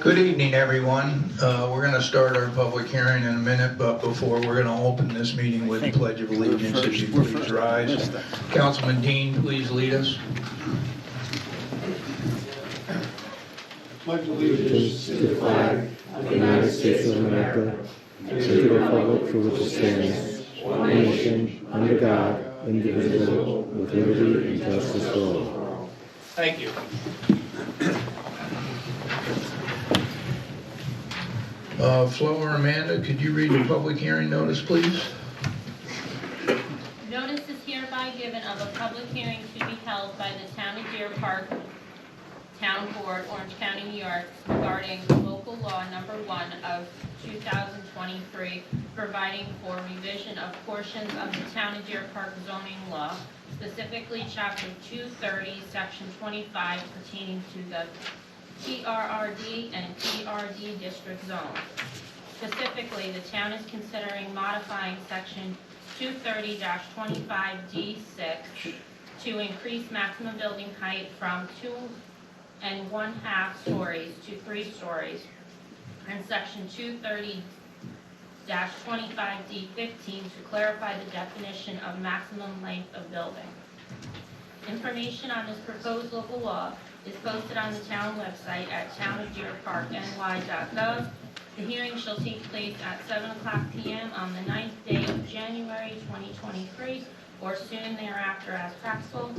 Good evening, everyone. We're going to start our public hearing in a minute, but before we're going to open this meeting with the Pledge of Allegiance. If you please rise. Councilman Dean, please lead us. Pledge allegiance to the flag of the United States of America and to the republic for which it stands, one nation, under God, indivisible, with liberty and justice for all. Thank you. Flo or Amanda, could you read the public hearing notice, please? Notice is hereby given of a public hearing to be held by the Town of Deerpark Town Board, Orange County, New York, regarding local law number 1 of 2023, providing for revision of portions of the Town of Deerpark zoning law, specifically Chapter 230, Section 25, pertaining to the TRRD and PRD district zones. Specifically, the town is considering modifying Section 230-25D6 to increase maximum building height from 2.5 stories to 3 stories, and Section 230-25D15 to clarify the definition of maximum length of building. Information on this proposed local law is posted on the town website at townofdeerparkny.gov. The hearing shall take place at 7:00 p.m. on the 9th day of January 2023, or soon thereafter as practical.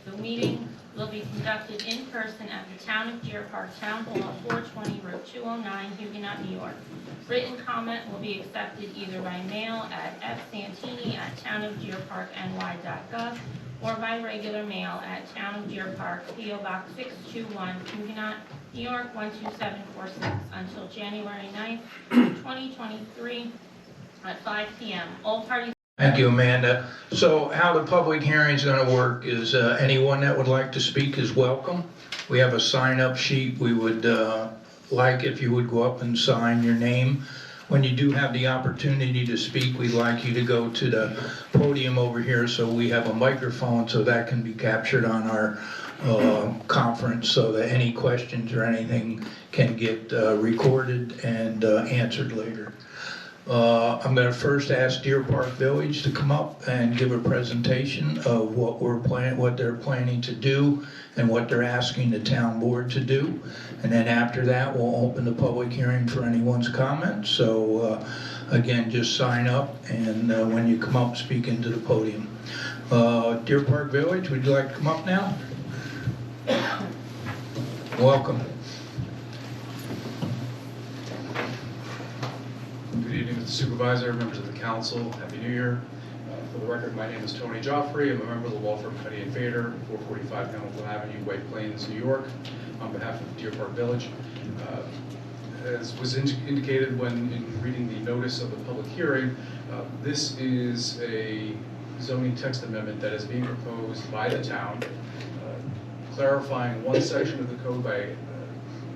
The meeting will be conducted in person at the Town of Deerpark Town Hall, 420 Route 209, Huguenot, New York. Written comment will be accepted either by mail at fsantini@townofdeerparkny.gov or by regular mail at Town of Deerpark, P.O. Box 621, Huguenot, New York 12746, until January 9th, 2023 at 5 p.m. All parties. Thank you, Amanda. So how the public hearing is going to work is anyone that would like to speak is welcome. We have a sign-up sheet. We would like if you would go up and sign your name. When you do have the opportunity to speak, we'd like you to go to the podium over here so we have a microphone so that can be captured on our conference so that any questions or anything can get recorded and answered later. I'm going to first ask Deerpark Village to come up and give a presentation of what they're planning to do and what they're asking the town board to do. And then after that, we'll open the public hearing for anyone's comments. So again, just sign up and when you come up, speak into the podium. Deerpark Village, would you like to come up now? Welcome. Good evening, Mr. Supervisor, members of the council. Happy New Year. For the record, my name is Tony Joffrey. I'm a member of the law firm Cuddy & Fader, 445 Hamilton Avenue, White Plains, New York, on behalf of Deerpark Village. As was indicated when in reading the notice of the public hearing, this is a zoning text amendment that is being proposed by the town, clarifying one section of the code by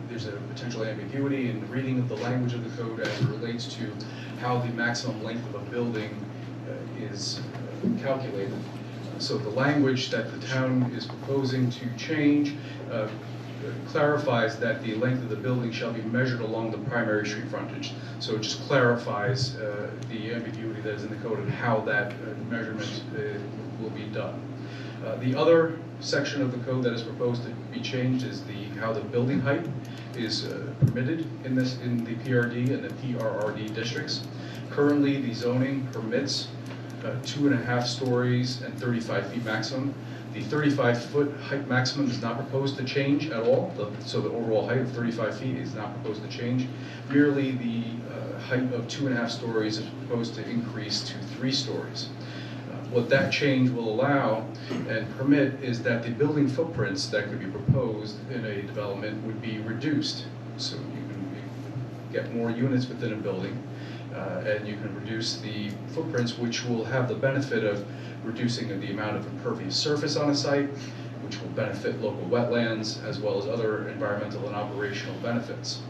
there's a potential ambiguity in the reading of the language of the code as it relates to how the maximum length of a building is calculated. So the language that the town is proposing to change clarifies that the length of the building shall be measured along the primary street frontage. So it just clarifies the ambiguity that is in the code and how that measurement will be done. The other section of the code that is proposed to be changed is how the building height is permitted in the PRD and the PRRD districts. Currently, the zoning permits 2.5 stories and 35 feet maximum. The 35-foot height maximum is not proposed to change at all, so the overall height of 35 feet is not proposed to change. Merely the height of 2.5 stories is proposed to increase to 3 stories. What that change will allow and permit is that the building footprints that could be proposed in a development would be reduced. So you can get more units within a building and you can reduce the footprints, which will have the benefit of reducing the amount of impervious surface on a site, which will benefit local wetlands as well as other environmental and operational benefits.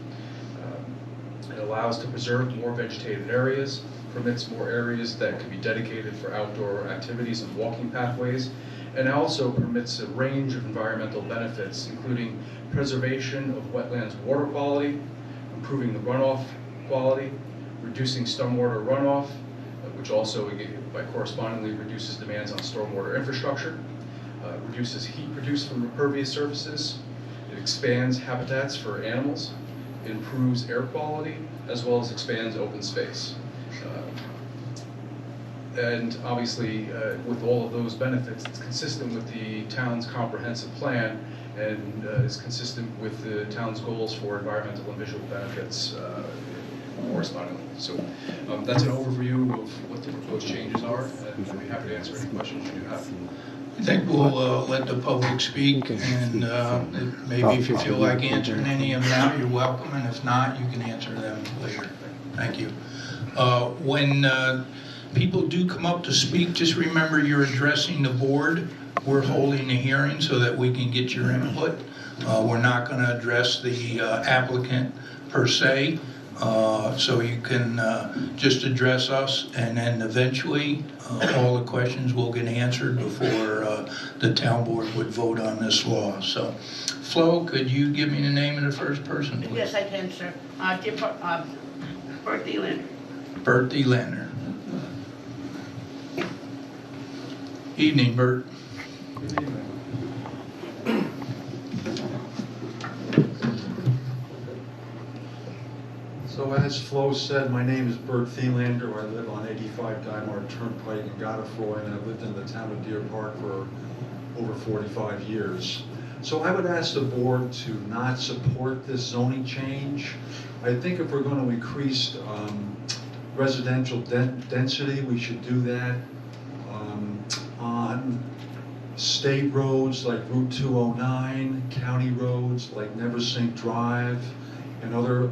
It allows to preserve more vegetated areas, permits more areas that could be dedicated for outdoor activities and walking pathways, and also permits a range of environmental benefits, including preservation of wetlands water quality, improving the runoff quality, reducing stormwater runoff, which also by correspondingly reduces demands on stormwater infrastructure, reduces heat produced from impervious surfaces, it expands habitats for animals, it improves air quality, as well as expands open space. And obviously, with all of those benefits, it's consistent with the town's comprehensive plan and is consistent with the town's goals for environmental and visual benefits correspondingly. So that's an overview of what the proposed changes are, and I'll be happy to answer any questions you do have. I think we'll let the public speak, and maybe if you feel like answering any of them now, you're welcome, and if not, you can answer them later. Thank you. When people do come up to speak, just remember you're addressing the board. We're holding a hearing so that we can get your input. We're not going to address the applicant per se, so you can just address us, and then eventually all the questions will get answered before the town board would vote on this law. So, Flo, could you give me the name of the first person, please? Yes, I can, sir. Bert Thielen. Bert Thielen. Evening, Bert. Good evening. So as Flo said, my name is Bert Thielander. I live on 85 Guymar Turnpike in Godefroy, and I've lived in the town of Deerpark for over 45 years. So I would ask the board to not support this zoning change. I think if we're going to increase residential density, we should do that on state roads like Route 209, county roads like Neversink Drive, and other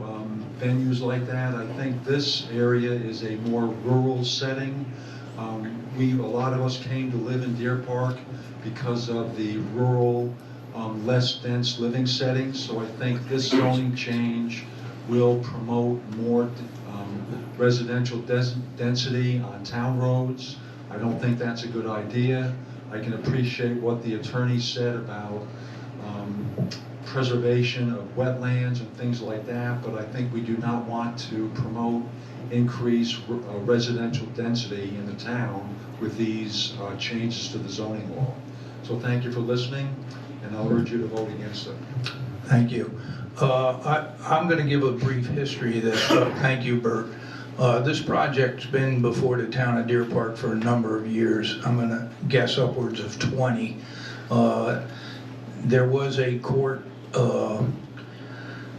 venues like that. I think this area is a more rural setting. A lot of us came to live in Deerpark because of the rural, less dense living settings. So I think this zoning change will promote more residential density on town roads. I don't think that's a good idea. I can appreciate what the attorney said about preservation of wetlands and things like that, but I think we do not want to promote increased residential density in the town with these changes to the zoning law. So thank you for listening, and I'll urge you to vote against it. Thank you. I'm going to give a brief history of this. Thank you, Bert. This project's been before the town of Deerpark for a number of years. I'm going to guess upwards of 20. There was a court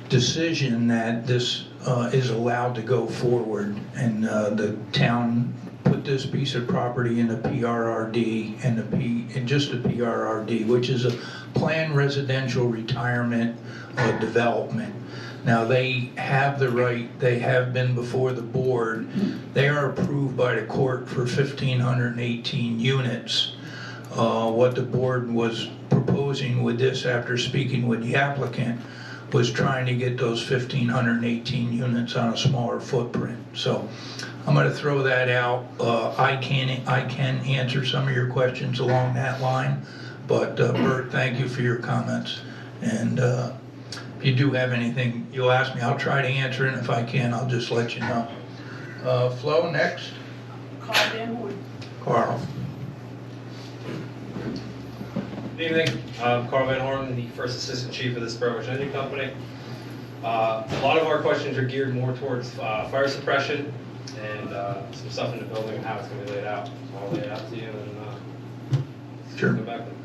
decision that this is allowed to go forward, and the town put this piece of property in a PRRD and just a PRRD, which is a planned residential retirement development. Now they have the right, they have been before the board, they are approved by the court for 1,518 units. What the board was proposing with this after speaking with the applicant was trying to get those 1,518 units on a smaller footprint. So I'm going to throw that out. I can answer some of your questions along that line, but Bert, thank you for your comments. And if you do have anything you'll ask me, I'll try to answer it, and if I can, I'll just let you know. Flo, next. Carl Van Horn. Carl. Good evening. I'm Carl Van Horn, the first assistant chief of this Brevard Engine Company. A lot of our questions are geared more towards fire suppression and some stuff in the building and how it's going to be laid out. So I'll lay it out to you and Sure. come back then.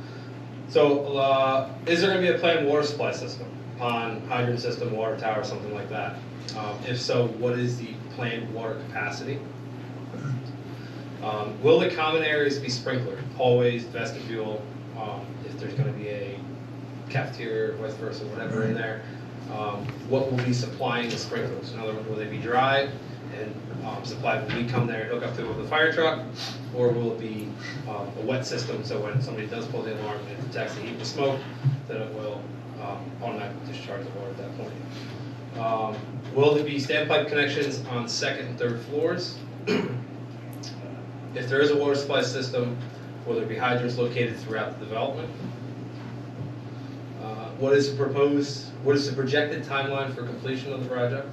So is there going to be a planned water supply system, pond, hydrant system, water tower, something like that? If so, what is the planned water capacity? Will the common areas be sprinklered? Hallways, vestibule, if there's going to be a cafeteria or vice versa, whatever in there, what will be supplying the sprinklers? In other words, will they be dry and supplied when we come there and hook up to it with a fire truck, or will it be a wet system so when somebody does pull the alarm and it detects the heat and smoke, then it will automatically discharge the water at that point? Will there be standpipe connections on second and third floors? If there is a water supply system, Will there be hydrants located throughout the development? What is the projected timeline for completion of the project?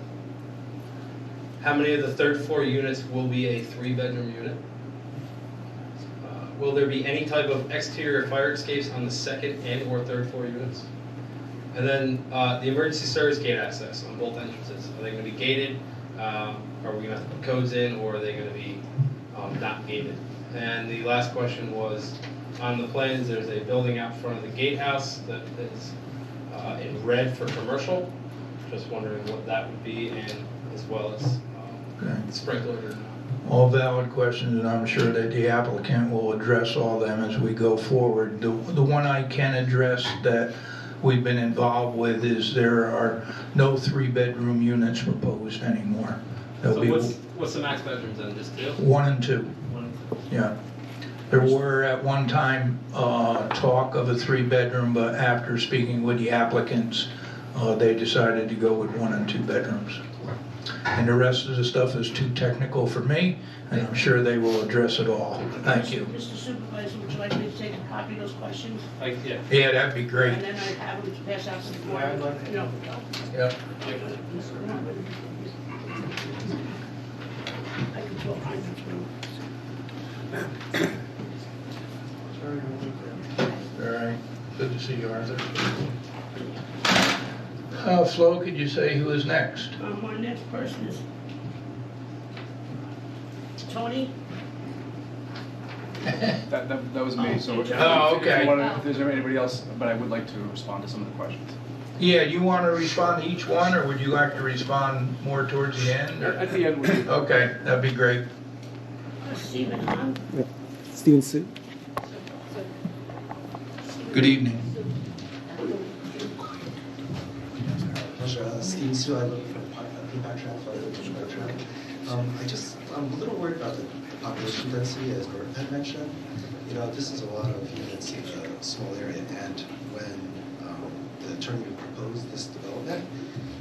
How many of the third floor units will be a 3-bedroom unit? Will there be any type of exterior fire escapes on the second and or third floor units? And then the emergency service gate access on both entrances. Are they going to be gated? Are we going to have to put codes in, or are they going to be not gated? And the last question was, on the plans, there's a building out front of the gatehouse that is in red for commercial. Just wondering what that would be, and as well as Okay. sprinkler or not. All valid questions, and I'm sure that the applicant will address all them as we go forward. The one I can address that we've been involved with is there are no 3-bedroom units proposed anymore. There'll be What's the max bedrooms then, just 2? 1 and 2, 1 and 2. yeah. There were at one time talk of a 3-bedroom, but after speaking with the applicants, they decided to go with 1 and 2 bedrooms. And the rest of the stuff is too technical for me, and I'm sure they will address it all. Thank you. Mr. Supervisor, would you like me to take a copy of those questions? Yeah. Yeah, that'd be great. And then I have them to pass out to the board? Yeah, I'd like to. No. Yep. I can talk hundreds of All right. Good to see you, Arthur. Flo, could you say who is next? My next person is Tony. That was me, so if Oh, okay. if there's anybody else, but I would like to respond to some of the questions. Yeah, you want to respond to each one, or would you like to respond more towards the end? or- At the end, we can. Okay, that'd be great. Stephen Hahn. Stephen Sue. Good evening. Steve Sue, I live in Deerpark Village. I'm a little worried about the population density, as Gordon had mentioned. You know, this is a lot of units in a small area, and when the attorney proposed this development,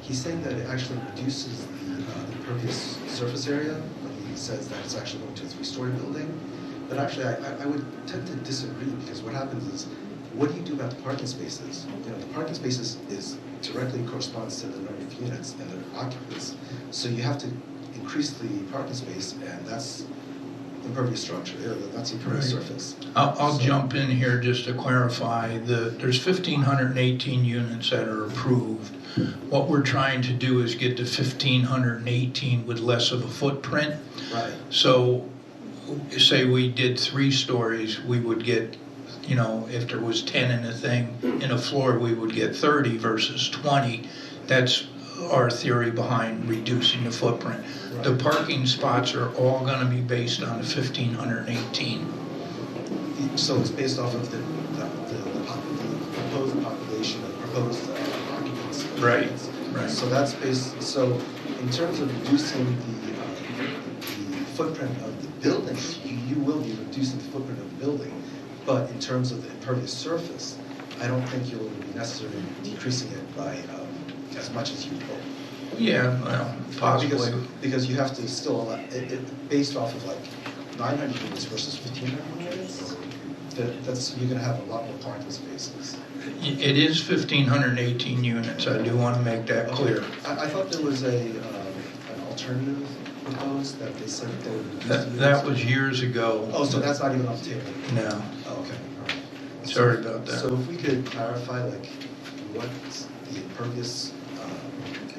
he's saying that it actually reduces the impervious surface area when he says that it's actually going to a 3-story building. But actually, I would tend to disagree, because what happens is, what do you do about the parking spaces? You know, the parking spaces is directly corresponds to the number of units and their occupants. So you have to increase the parking space, and that's impervious structure, that's impervious Right. surface. I'll So- jump in here just to clarify. There's 1,518 units that are approved. What we're trying to do is get to 1,518 with less of a footprint. Right, So, say we did 3 stories, we would get, you know, if there was 10 in a thing, in a floor, we would get 30 versus 20. That's our theory behind reducing the footprint. The parking spots are all gonna be based on the 1,518. so it's based off of the proposed population, the proposed occupants. Right, right. So that's based, so in terms of reducing the footprint of the building, you will be reducing the footprint of the building. But in terms of the impervious surface, I don't think you'll be necessarily decreasing it by as much as you hope. Yeah, well, possibly. Because you have to still allow, based off of like 900 units versus 1,500 units, that's, you're gonna have a lot more parking spaces. It is 1,518 units, I do want to make that clear. I thought there was an alternative proposed that they said they would reduce the units. That was years ago. Oh, so that's not even on the table? No, Oh, okay, all right. sorry about that. So if we could clarify, like, what the impervious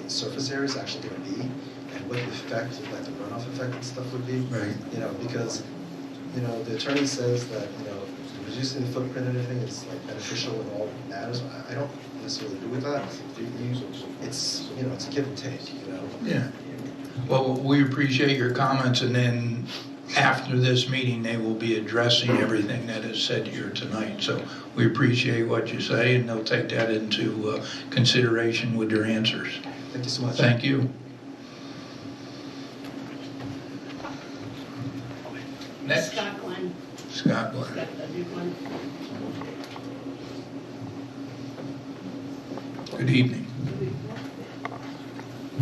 surface area is actually going to be, and what the effect, like the runoff effect and stuff would be. Right. You know, because, you know, the attorney says that, you know, reducing the footprint and everything is like beneficial in all matters. I don't necessarily agree with that. It's, you know, it's a give and take, you know. Yeah. Well, we appreciate your comments, and then after this meeting, they will be addressing everything that is said here tonight. So we appreciate what you say, and they'll take that into consideration with their answers. Thank you so much. Thank you. Next, Scott Glenn. Scott Blair. Scott W. Glenn. Good evening.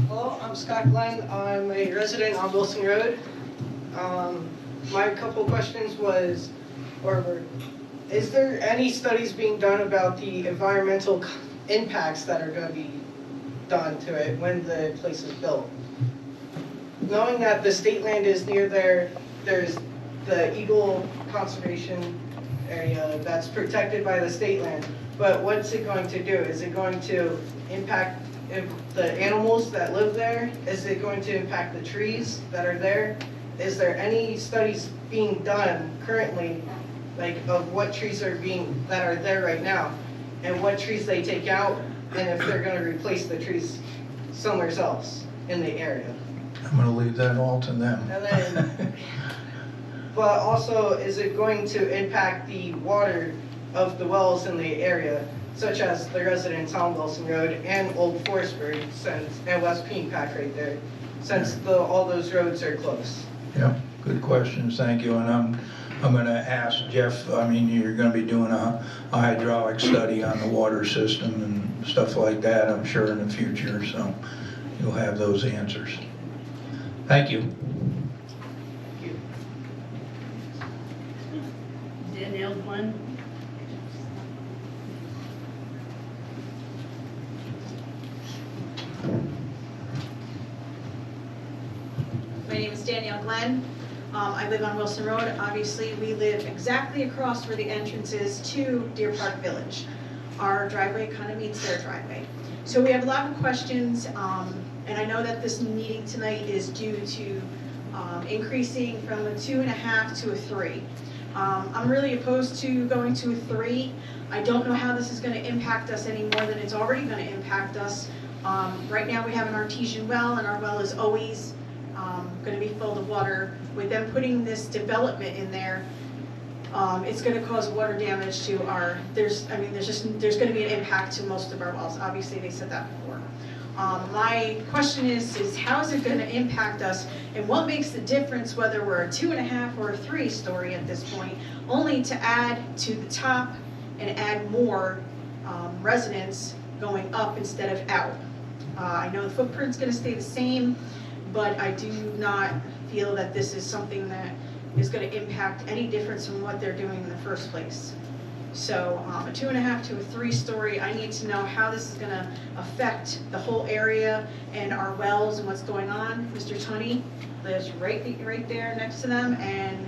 Hello, I'm Scott Glenn. I'm a resident on Wilson Road. My couple questions was, or is there any studies being done about the environmental impacts that are going to be done to it when the place is built? Knowing that the state land is near there, there's the eagle conservation area that's protected by the state land, but what's it going to do? Is it going to impact the animals that live there? Is it going to impact the trees that are there? Is there any studies being done currently, like of what trees are that are there right now, and what trees they take out, and if they're going to replace the trees somewhere else in the area? I'm gonna leave that all to them. And then, but also, is it going to impact the water of the wells in the area, such as the residents on Wilson Road and Old Forestburg, and West Pack right there, since all those roads are close? Yeah, good questions, thank you. And I'm gonna ask Jeff, I mean, you're gonna be doing a hydraulic study on the water system and stuff like that, I'm sure, in the future, so you'll have those answers. Thank you. Danielle Glenn. My name is Danielle Glenn. I live on Wilson Road. Obviously, we live exactly across where the entrance is to Deerpark Village. Our driveway kind of meets their driveway. So we have a lot of questions, and I know that this meeting tonight is due to increasing from a 2.5 to a 3. I'm really opposed to going to a 3. I don't know how this is going to impact us any more than it's already going to impact us. Right now we have an artesian well, and our well is always going to be filled with water. With them putting this development in there, it's going to cause water damage to our. There's going to be an impact to most of our wells. Obviously, they said that before. My question is how is it going to impact us, and what makes the difference whether we're a 2.5 or a 3 story at this point? Only to add to the top and add more residents going up instead of out. I know the footprint's going to stay the same, but I do not feel that this is something that is going to impact any difference from what they're doing in the first place. So a 2.5 to a 3 story, I need to know how this is going to affect the whole area and our wells and what's going on. Mr. Tunney lives right there next to them, and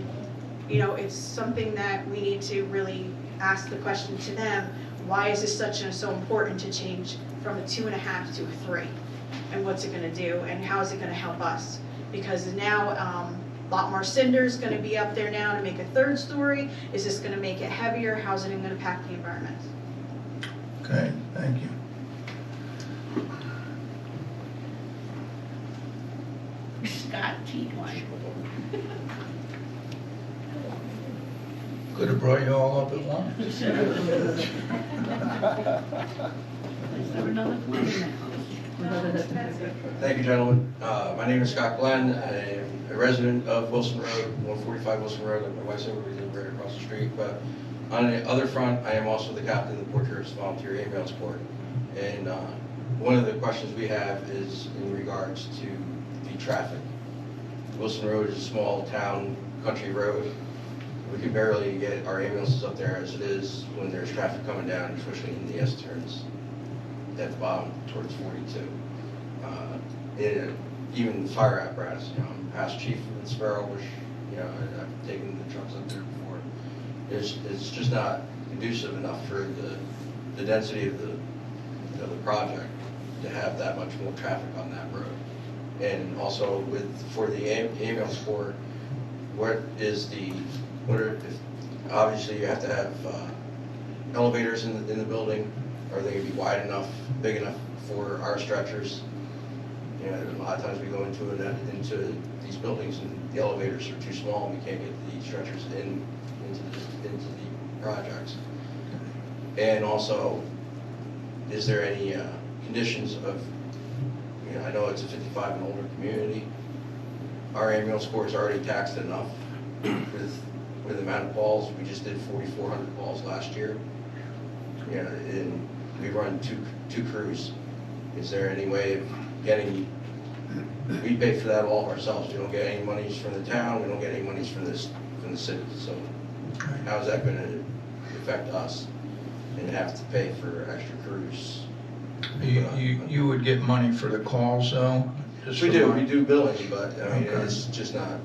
you know, it's something that we need to really ask the question to them. Why is this so important to change from a 2.5 to a 3? And what's it going to do, and how is it going to help us? Because now a lot more cinders going to be up there now to make a 3rd story. Is this going to make it heavier? How's it going to impact the environment? Okay, thank you. Scott T1. Could have brought you all up at once. Is there another one in the house? Thank you, gentlemen. My name is Scott Glenn. I am a resident of Wilson Road, 145 Wilson Road. Like my wife said, we live right across the street. But on the other front, I am also the captain of the Port Jervis Volunteer Ambulance Corps. And one of the questions we have is in regards to the traffic. Wilson Road is a small town, country road. We can barely get our ambulances up there as it is when there's traffic coming down, especially in the S-turns at the bottom towards 42. Even fire apparatus, you know, I'm past chief in Sparrow, which, you know, I've taken the trucks up there before. It's just not conducive enough for the density of the project to have that much more traffic on that road. And also for the ambulance corps, obviously you have to have elevators in the building. Are they going to be wide enough, big enough for our stretchers? You know, a lot of times we go into these buildings and the elevators are too small and we can't get the stretchers into the projects. And also, is there any conditions of, you know, I know it's a 55 and older community. Our ambulance corps is already taxed enough with the amount of calls. We just did 4,400 calls last year. You know, and we run two crews. Is there any way of getting, we pay for that all ourselves. We don't get any monies from the town. We don't get any monies from the city. So How's that gonna affect us and have to pay for extra crews? You would get money for the calls though? Just We for do, money? we do billing, but I mean, Okay. it's just not,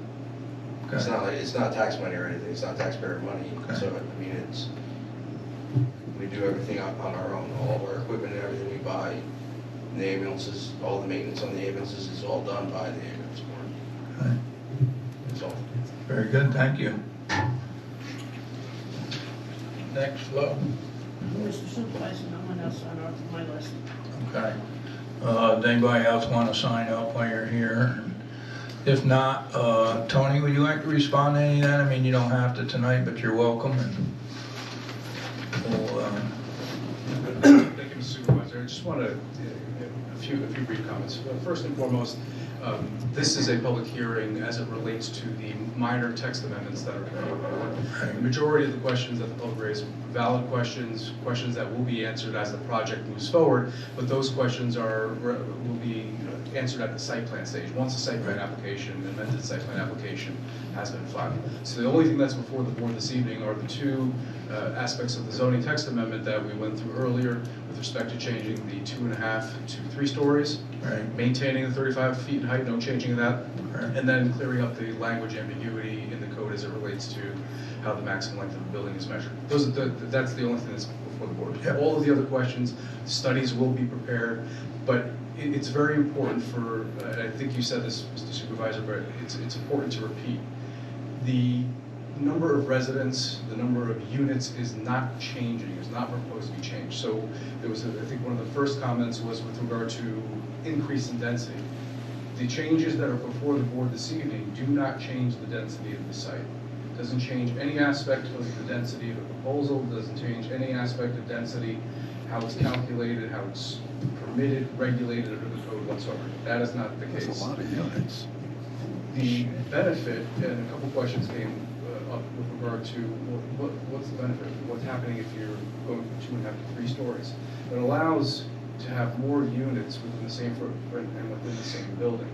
Okay. it's not like, it's not tax money or anything, it's not taxpayer money. Okay. So, I mean, we do everything on our own, all of our equipment and everything we buy. And the ambulances, all the maintenance on the ambulances is all done by the ambulance board. Okay. That's all. Very good, thank you. Next, Flo. Mr. Supervisor, no one else on my list. Okay. Does anybody else want to sign up while you're here? If not, Tony, would you like to respond to any of that? I mean, you don't have to tonight, but you're welcome. And we'll, Thank you, Mr. Supervisor. I just want to, a few brief comments. First and foremost, this is a public hearing as it relates to the minor text amendments that are before the board. The majority of the questions that the public raised, valid questions, questions that will be answered as the project moves forward, but those questions will be answered at the site plan stage, once the site plan application, amended site plan application has been filed. So the only thing that's before the board this evening are the two aspects of the zoning text amendment that we went through earlier with respect to changing the 2.5 to 3 stories, right. maintaining the 35 feet in height, no changing of that, Right. and then clearing up the language ambiguity in the code as it relates to how the maximum length of the building is measured. That's the only thing that's before the board. Yep. All of the other questions, studies will be prepared, but it's very important for, I think you said this, Mr. Supervisor, but it's important to repeat. The number of residents, the number of units is not changing, is not proposed to be changed. So there was, I think one of the first comments was with regard to increase in density. The changes that are before the board this evening do not change the density of the site. Doesn't change any aspect of the density of the proposal, doesn't change any aspect of density, how it's calculated, how it's permitted, regulated under the code whatsoever. That is not the case. That's a lot of units. The benefit, and a couple questions came up with regard to what's the benefit? What's happening if you're going from 2.5 to 3 stories? It allows to have more units within the same footprint and within the same building.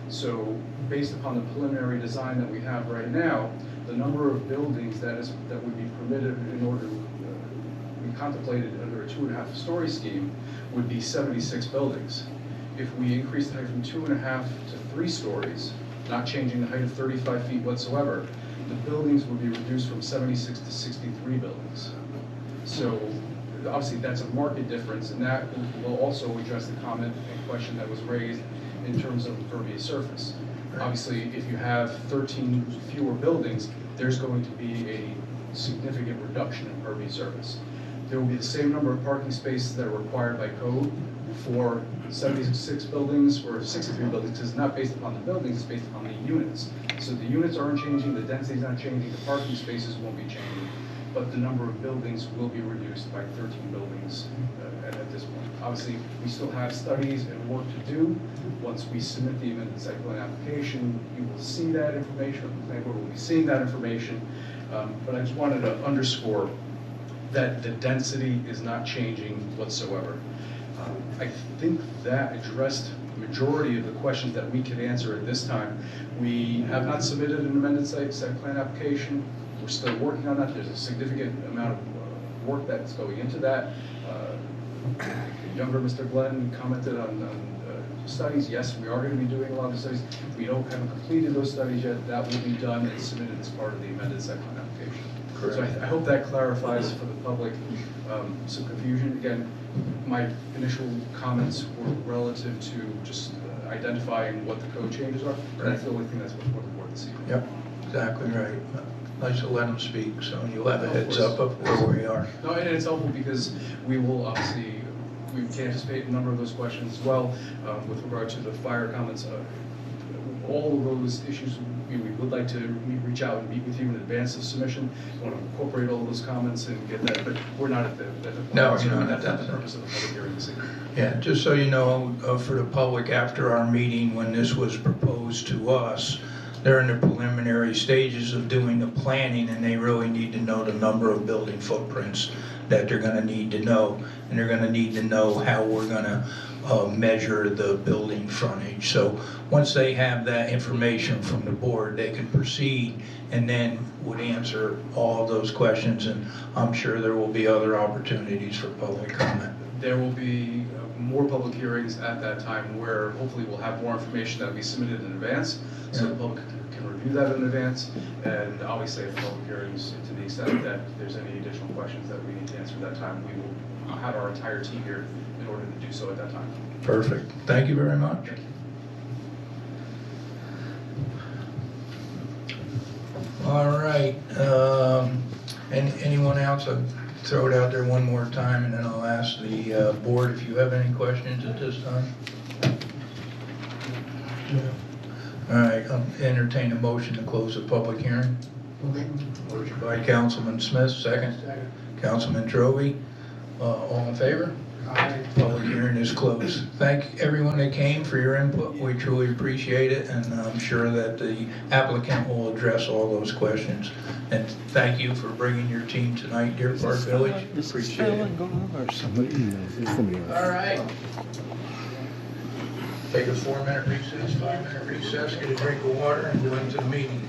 So based upon the preliminary design that we have right now, the number of buildings that would be permitted in order to be contemplated under a 2.5 story scheme would be 76 buildings. If we increase the height from 2.5 to 3 stories, not changing the height of 35 feet whatsoever, the buildings would be reduced from 76 to 63 buildings. So obviously that's a market difference, and that will also address the comment and question that was raised in terms of impervious surface. Obviously, if you have 13 fewer buildings, there's going to be a significant reduction in impervious surface. There will be the same number of parking spaces that are required by code for 76 buildings or 63 buildings, because it's not based upon the buildings, it's based upon the units. So the units aren't changing, the density's not changing, the parking spaces won't be changing, but the number of buildings will be reduced by 13 buildings at this point. Obviously, we still have studies and work to do. Once we submit the amended site plan application, you will see that information, or the planning board will be seeing that information. But I just wanted to underscore that the density is not changing whatsoever. I think that addressed the majority of the questions that we could answer at this time. We have not submitted an amended site plan application. We're still working on that. There's a significant amount of work that's going into that. The younger Mr. Glenn commented on studies. Yes, we are going to be doing a lot of studies. We haven't completed those studies yet. That will be done and submitted as part of the amended site plan application. Correct. So I hope that clarifies for the public some confusion. Again, my initial comments were relative to just identifying what the code changes are. And that's the only thing that's before the board this evening. Yep, exactly right. Nice to let them speak, so you'll have a Of heads course. up of where we are. No, and it's helpful because we will obviously, we can anticipate a number of those questions as well with regard to the fire comments. All of those issues, we would like to reach out and meet with you in advance of submission. We want to incorporate all of those comments and get that, but we're not at the point. No, So you're not at that's not that. the purpose of the public hearing this evening. Yeah, just so you know, for the public, after our meeting, when this was proposed to us, they're in the preliminary stages of doing the planning, and they really need to know the number of building footprints that they're gonna need to know, and they're gonna need to know how we're gonna measure the building frontage. So once they have that information from the board, they can proceed and then would answer all of those questions, and I'm sure there will be other opportunities for public comment. There will be more public hearings at that time where hopefully we'll have more information that will be submitted in advance, so the public can review that in advance. And obviously at the public hearings, to the extent that there's any additional questions that we need to answer at that time, we will have our entire team here in order to do so at that time. Perfect. Thank you very much. Thank you. All right. And anyone else? I'll throw it out there one more time, and then I'll ask the board if you have any questions at this time. All right. I'll entertain a motion to close the public hearing. Motion by Councilman Smith, second. Councilman Trovey. All in favor? Public hearing is closed. Thank everyone that came for your input. We truly appreciate it, and I'm sure that the applicant will address all those questions. And thank you for bringing your team tonight, Deerpark Village. Appreciate it. All right. Take a 4-minute recess, 5-minute recess, get a drink of water, and go into the meeting.